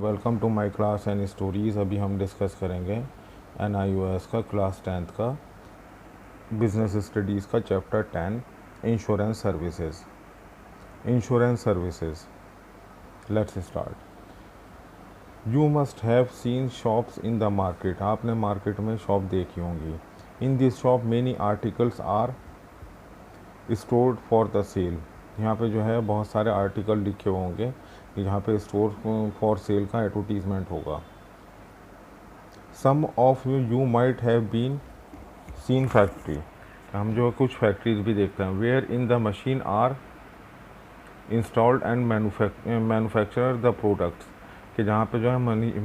Welcome to my class and stories. अभी हम discuss करेंगे NIOS का क्लास 10th का बिजनेस स्टडीज़ का chapter 10 insurance services. Insurance services, let's start. You must have seen shops in the market. आपने market में shop देखी होंगी। In this shop many articles are stored for the sale. यहाँ पे जो है बहुत सारे आर्टिकल लिखे होंगे, यहाँ पे स्टोर फॉर सेल का एडवर्टीज़मेंट होगा। Some of you might have been seen factory. हम जो कुछ फैक्ट्रीज भी देखते हैं। Where in the machine are installed and manufacture the products, कि जहाँ पे जो है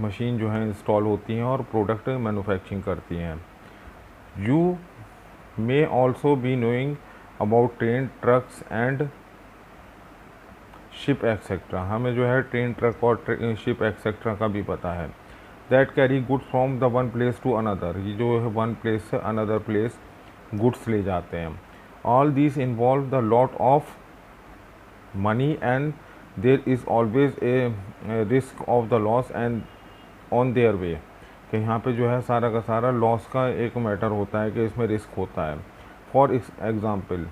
मशीन जो है इंस्टॉल होती हैं और प्रोडक्ट मैन्युफैक्चरिंग करती हैं। You may also be knowing about train, trucks and ship etcetera. हमें जो है ट्रेन, ट्रक और शिप एक्सेट्रा का भी पता है। That carry goods from the one place to another, ये जो है वन प्लेस से अनदर प्लेस गुड्स ले जाते हैं। All this involve the lot of money and there is always a risk of the loss and on their way, कि यहाँ पे जो है सारा का सारा लॉस का एक मैटर होता है कि इसमें रिस्क होता है। For example,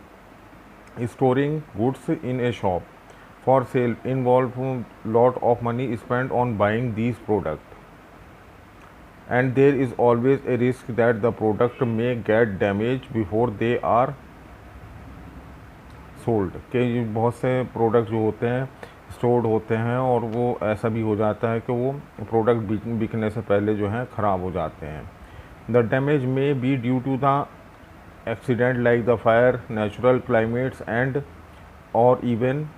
storing goods in A shop for sale involve lot of money spent on buying these products, and there is always a risk that the product may get damaged before they are sold। कि बहुत से product जो होते हैं stored होते हैं और वो ऐसा भी हो जाता है कि वो प्रोडक्ट बिकने से पहले जो है ख़राब हो जाते हैं। The damage may be due to the accident like the fire, natural climates and और even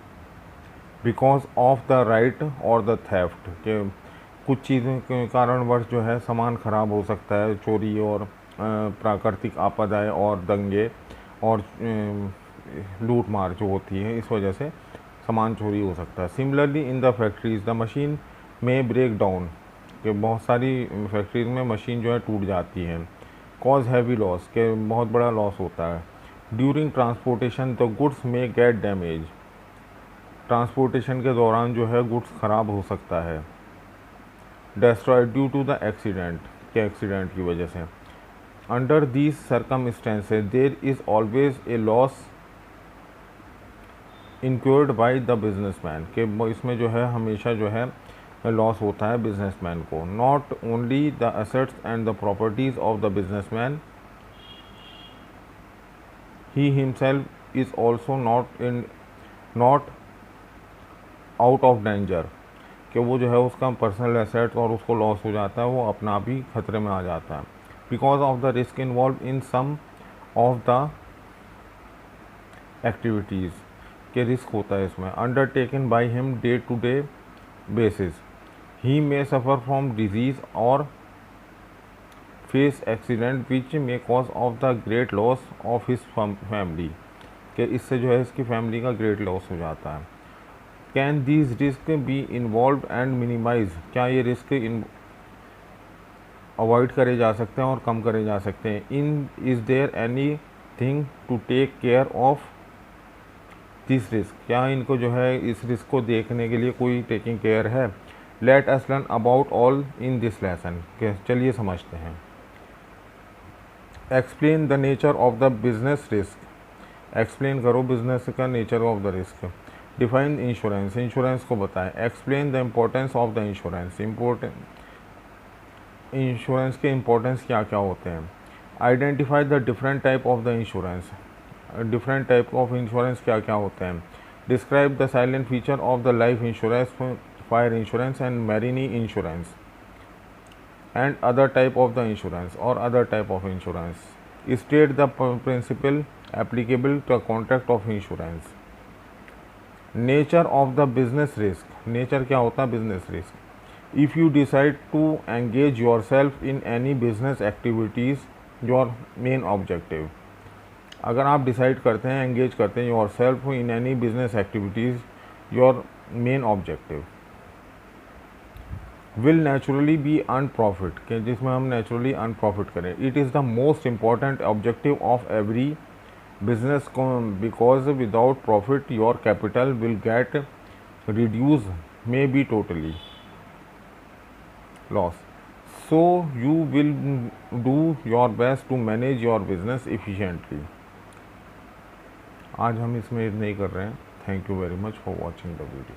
because of the right और द थेफ्ट, के कुछ चीज़ों के कारणवश जो है सामान ख़राब हो सकता है, चोरी और प्राकृतिक आपदाएं और दंगे और लूट मार जो होती है, इस वजह से सामान चोरी हो सकता है। Similarly in the factories the machine में ब्रेक डाउन, कि बहुत सारी फैक्ट्रीज में मशीन जो है टूट जाती है। कॉज हैवी लॉस, के बहुत बड़ा लॉस होता है। During transportation the goods may get damage, transportation के दौरान जो है गुड्स ख़राब हो सकता है। Destroyed due to the accident, के एक्सीडेंट की वजह से। Under these circumstances there is always a loss incurred by the businessman, के इसमें जो है हमेशा जो है लॉस होता है बिजनेसमैन को। Not only the assets and the properties of the businessman, he himself is also not out of danger, कि वो जो है उसका पर्सनल एसेट्स और उसको लॉस हो जाता है, वो अपना भी खतरे में आ जाता है। Because of the risk involve in some of the activities, के रिस्क होता है इसमें। Undertaken by him day to day basis, he may suffer from disease और face accident which may cause of the great loss of his family, के इससे जो है इसकी फैमिली का ग्रेट लॉस हो जाता है। Can these risk be involve and minimise, क्या ये रिस्क अवॉइड करे जा सकते हैं और कम करे जा सकते हैं। In is there any thing to take care of this risk, क्या इनको जो है इस रिस्क को देखने के लिए कोई टेकिंग केयर है। Let us learn about all in this lesson, चलिए समझते हैं। Explain the nature of the business risk, explain करो बिजनेस का nature of the risk. Define insurance, insurance को बताएं। Explain the importance of the insurance, insurance के importance क्या क्या होते हैं। Identify the different type of the insurance, different type of insurance क्या क्या होते हैं। Describe the silent feature of the life insurance, fire insurance and marine insurance and other type of the insurance, और other type of insurance. State the principle applicable to contract of insurance. Nature of the business risk, nature क्या होता है business risk. If you decide to engage yourself in any business activities your main objective, अगर आप decide करते हैं engage करते हैं yourself in any business activities your main objective will naturally be earn profit, के जिसमें हम naturally earn profit करें। It is the most important objective of every business because without profit your capital will get reduced maybe totally। Loss. So you will do your best to manage your business efficiently. आज हम इसमें नहीं कर रहे हैं. Thank you very much for watching the video.